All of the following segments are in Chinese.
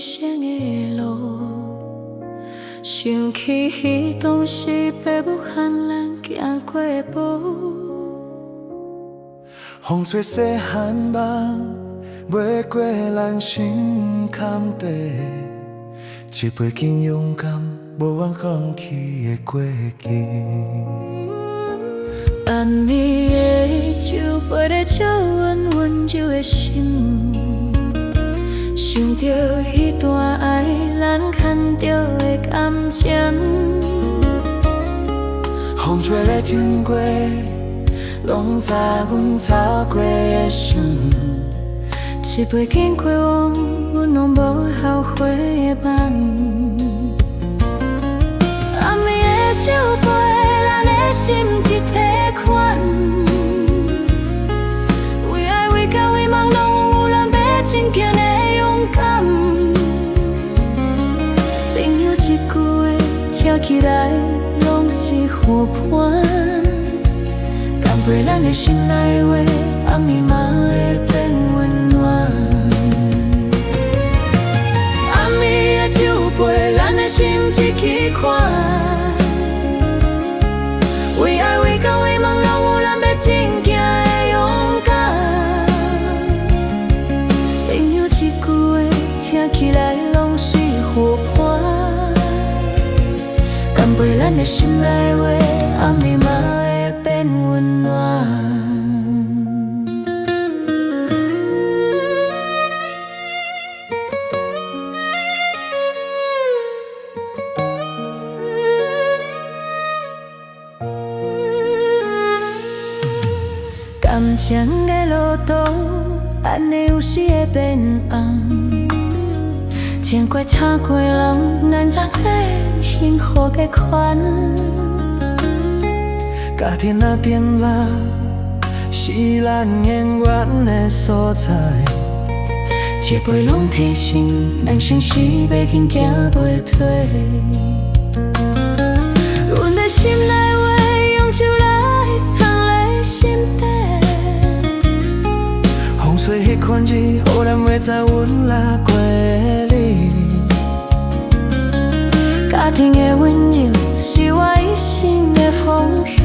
生的路，想起彼当时父母喊咱行过的步。风吹细汉梦，袂过咱心坎底，一杯敬勇敢，无愿放弃的过去。暗暝的酒杯在照阮温柔的心，想着迄段爱，咱牵着的感情。风吹咧经过，拢知阮走过的伤。一杯敬过往，阮拢无后悔的梦。暗暝的酒杯，咱的心一体款。为爱为到为梦，拢有咱要前行的勇敢。朋友一句话，听起来拢是互伴。敢陪咱的心内话，暗暝嘛会变温暖。暗暝的酒杯，咱的心一起款。为爱为到为梦，拢有咱要前行的勇敢。朋友一句话，听起来拢是互伴。敢陪咱的心内话，暗暝嘛会变温暖。感情的路途，安尼有时会变红。前过擦过人，难找这幸福的款。家庭啊电话，是咱永远的所在。一杯拢提醒，人生是要紧行袂退。阮的心内话，用酒来藏在心底。风吹迄款日，予咱袂知阮拉过你。家庭的温柔，是我一生的方向。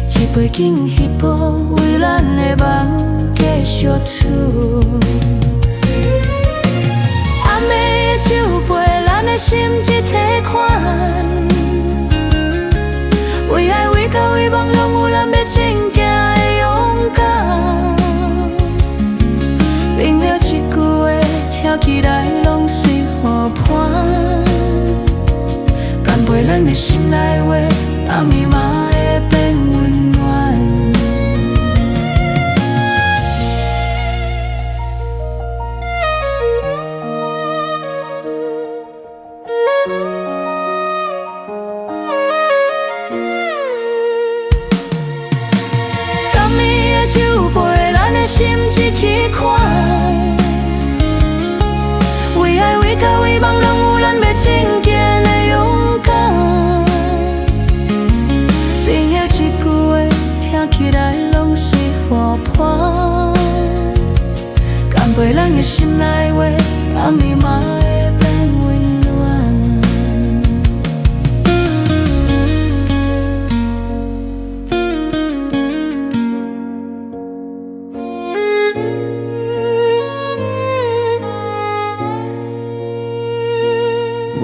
一杯敬彼步，为咱的梦继续闯。暗暝的酒杯，咱的心一体款。为爱为到为梦，拢有咱要前行的勇敢。朋友一句话，听起来拢是互伴。敢陪咱的心内话，暗暝嘛会变温暖。甘暝的酒杯，咱的心一起款。为爱为到为梦，拢有咱要前行的勇敢。朋友一句话，听起来拢是互伴。敢陪咱的心内话，暗暝嘛会变温暖。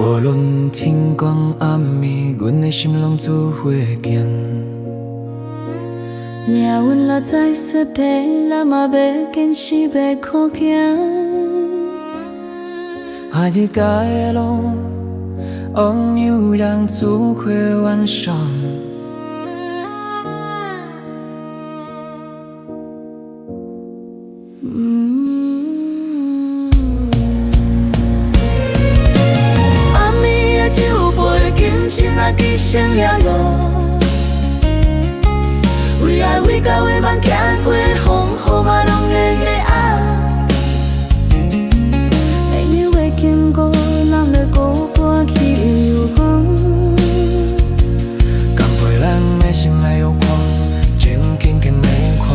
无论天光暗暝，阮的心拢做伙行。命运若再失败，咱嘛要坚持要靠行。爱日家的路，往有让自会完伤。暗暝的酒杯，今生啊只剩夜路。为爱为到为梦，行过风雨嘛拢会会爱。朋友袂经过，人就孤单去游远。敢陪咱的心来有光，真紧紧的看。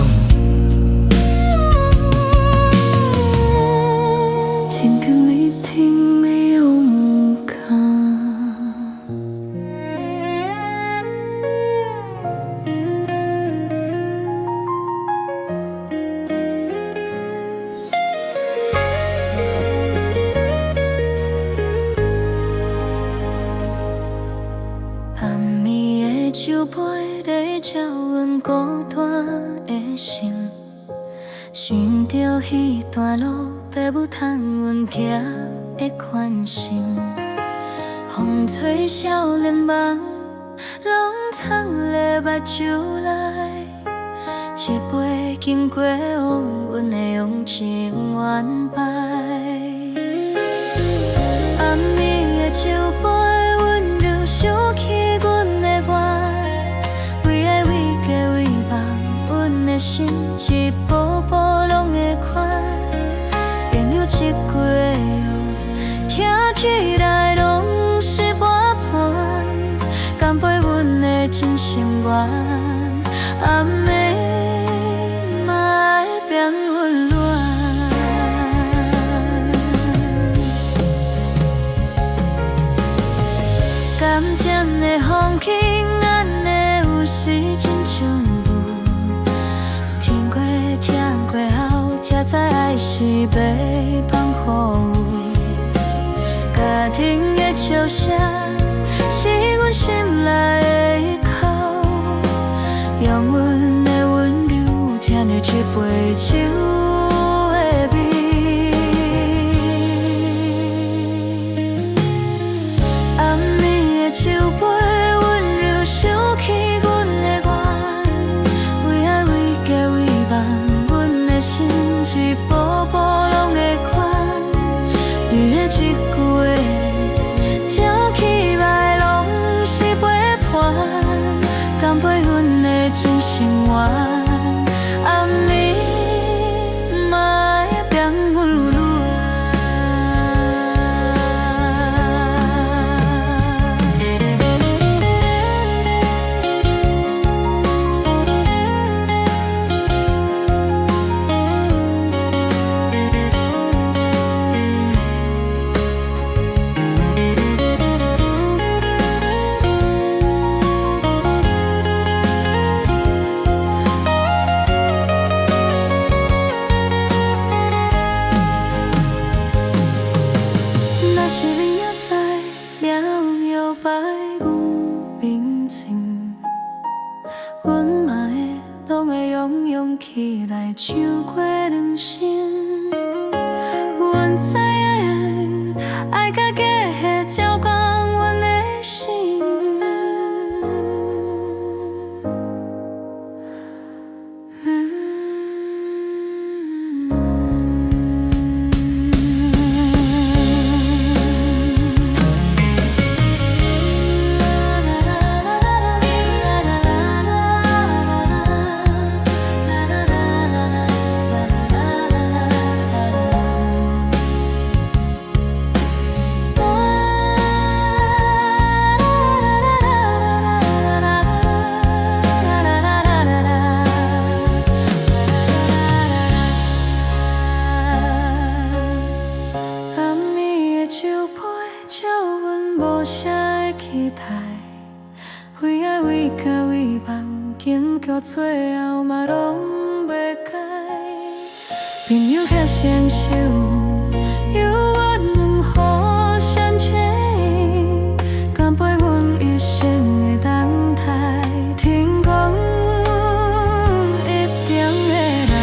段路，爸母通阮行的宽心。风吹少年梦，拢藏咧目睭内。一杯经过往，阮会用情愿摆。暗暝的酒杯，温柔想起阮的爱，为爱为家为梦，阮的心一步步拢会快。朋友一句的话，听起来拢是半盘，干杯阮的真心愿，暗暝嘛会变温暖。甘甜的风轻，咱的有时亲像雾。听过听过后，才知爱是要放雨。家庭的笑声，是阮心内的依靠。用阮的温柔，听着一杯酒的味。暗暝的酒杯，温柔想起阮的爱，为爱为家为梦，阮的心一步步拢会宽。你的一句话，听起来拢是陪伴，干杯阮的真心愿，暗暝嘛会变温暖。若是你也知，渺渺摆阮面前，阮嘛会拢会勇起来唱过两声。阮知影，爱甲假的照光阮的心。借阮无啥的期待，为爱为家为梦，经过最后嘛拢袂改。朋友遐成熟，犹原互相牵引，干杯阮一生的等待。听讲一定会来。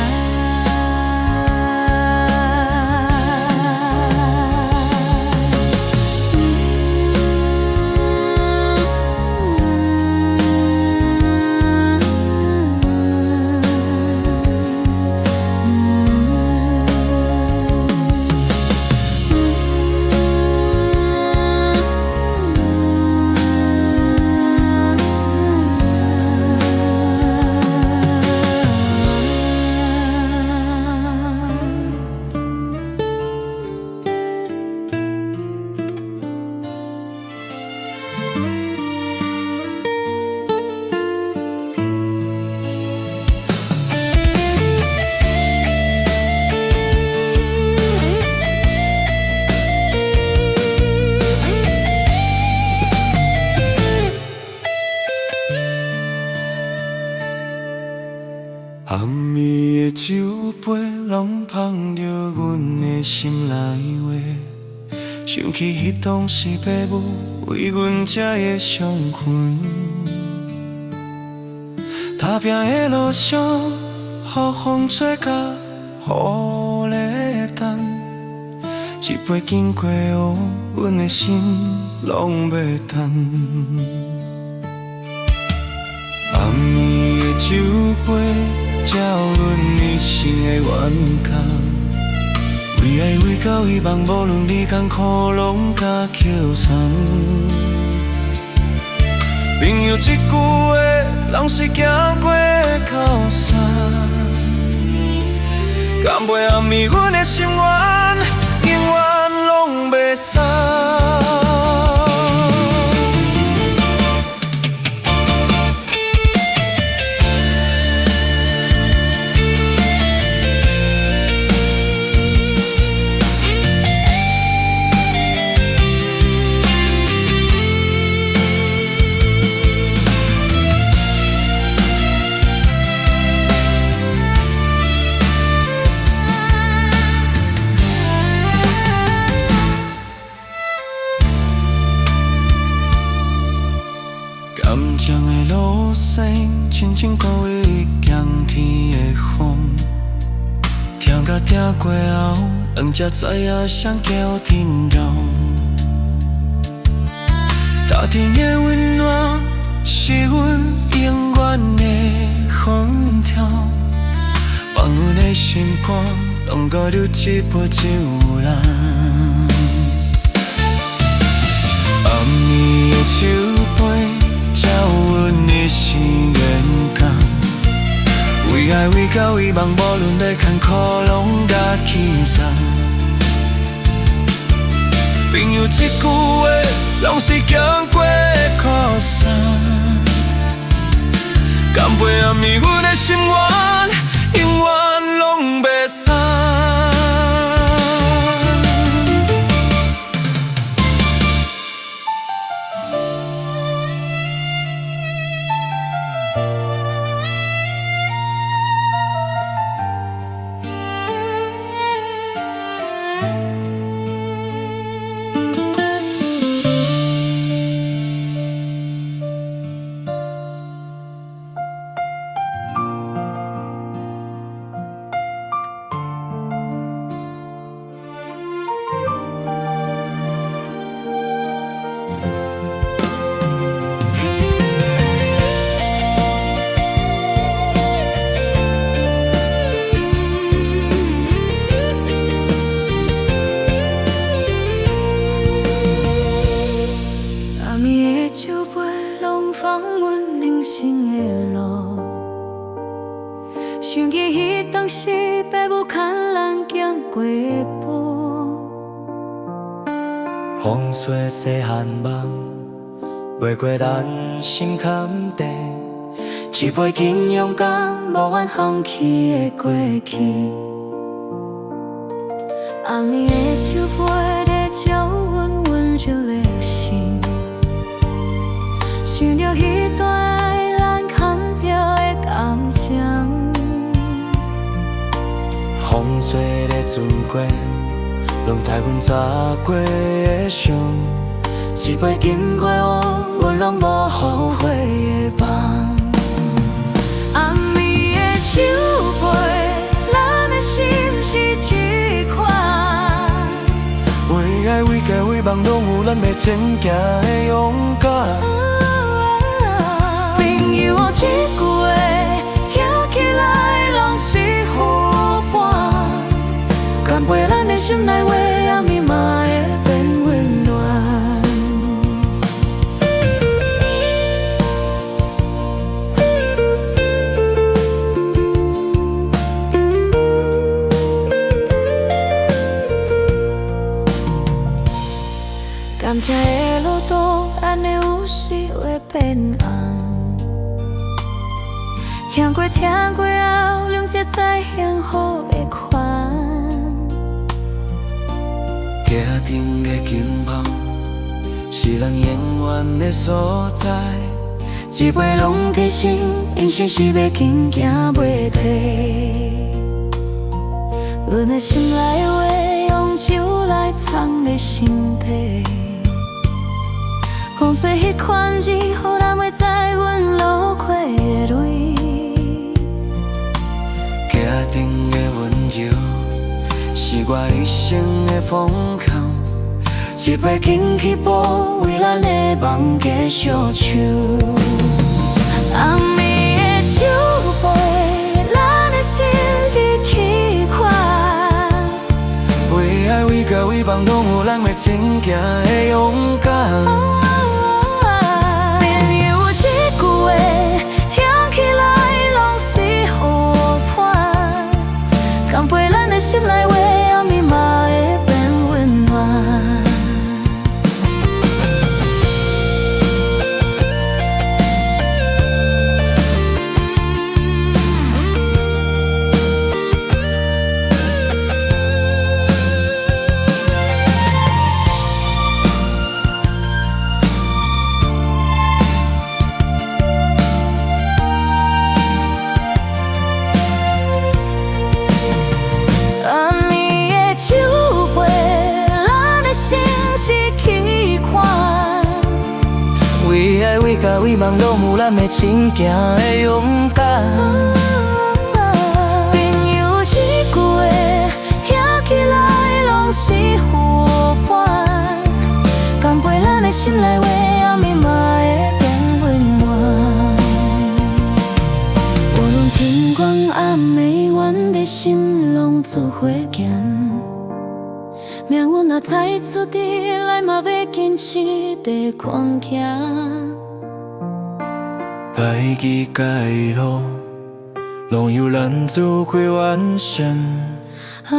暗暝的酒杯，拢放着阮的心内话。想起迄当时爸母为阮才会相分，打拼的路上，雨风吹甲雨咧一杯经过黑，阮的心拢袂叹。暗暝的酒杯，照阮一生的冤家。为爱为到遗忘，无论你艰苦，拢甲捡送。朋友一句话，拢是行过的靠山。敢袂暗暝，阮的心愿永远拢袂散。甘蔗的路线，亲像孤位强天的风，听甲听过后，人才知影谁叫天long。大天的温暖，是阮永远的风条，放阮的心肝，拢搁留一杯酒来。暗暝的酒杯，照阮一生愿讲，为爱为到遗忘，无论要艰苦，拢甲起送。朋友一句话，拢是行过的靠山。敢袂暗暝，阮的心愿永远拢袂散。想起迄当时，爸母牵咱行过的步。风雪细汉梦，袂过咱心坎底。一杯敬勇敢，无愿放弃的过去。暗暝的酒杯在照阮温热的心，想着迄段爱咱牵着的感情。风吹咧自过，拢知阮早过的伤。一杯敬过黑，阮拢无后悔的梦。暗暝的酒杯，咱的心是一款。为爱为家为梦，拢有咱要前行的勇敢。朋友一句话，听起来拢是好伴。敢陪咱的心内话，暗暝嘛会变温暖。甘蔗的路途，安尼有时会变红。听过后，两者再幸福的款。家庭的紧绷，是人永远的所在。一杯拢提醒，人生是要紧行袂退。阮的心内话，用酒来藏在心底。讲做迄款字，予咱袂知阮流过的泪。家庭的温柔，是我一生的疯狂。一杯敬起步，为咱的梦继续唱。暗暝的酒杯，咱的心是起款。为爱为甲为梦，拢有咱要前行的勇敢。朋友一句话，听起来拢是好伴。敢陪咱的心内话，暗暝嘛会变温暖。为爱为甲为梦，拢有咱要前行的勇敢。朋友一句话，听起来拢是好伴。敢陪咱的心内话，暗暝嘛会变温暖。无论天光暗暝，阮的心拢做伙行。命运若再出伫来，嘛要坚持地狂行。歹记甲的路，拢由咱自过完成。暗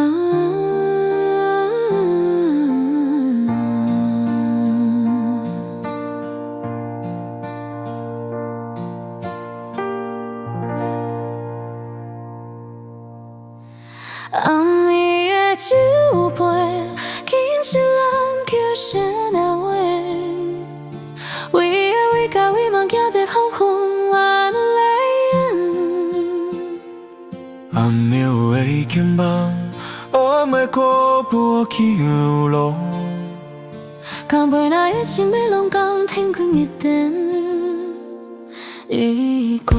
暝的酒杯，紧是咱叫声的话。为爱为甲为梦，行得风风万里。暗暝的肩膀，我莫过不去的路。敢陪咱一起美龙岗，天光一点，雨过。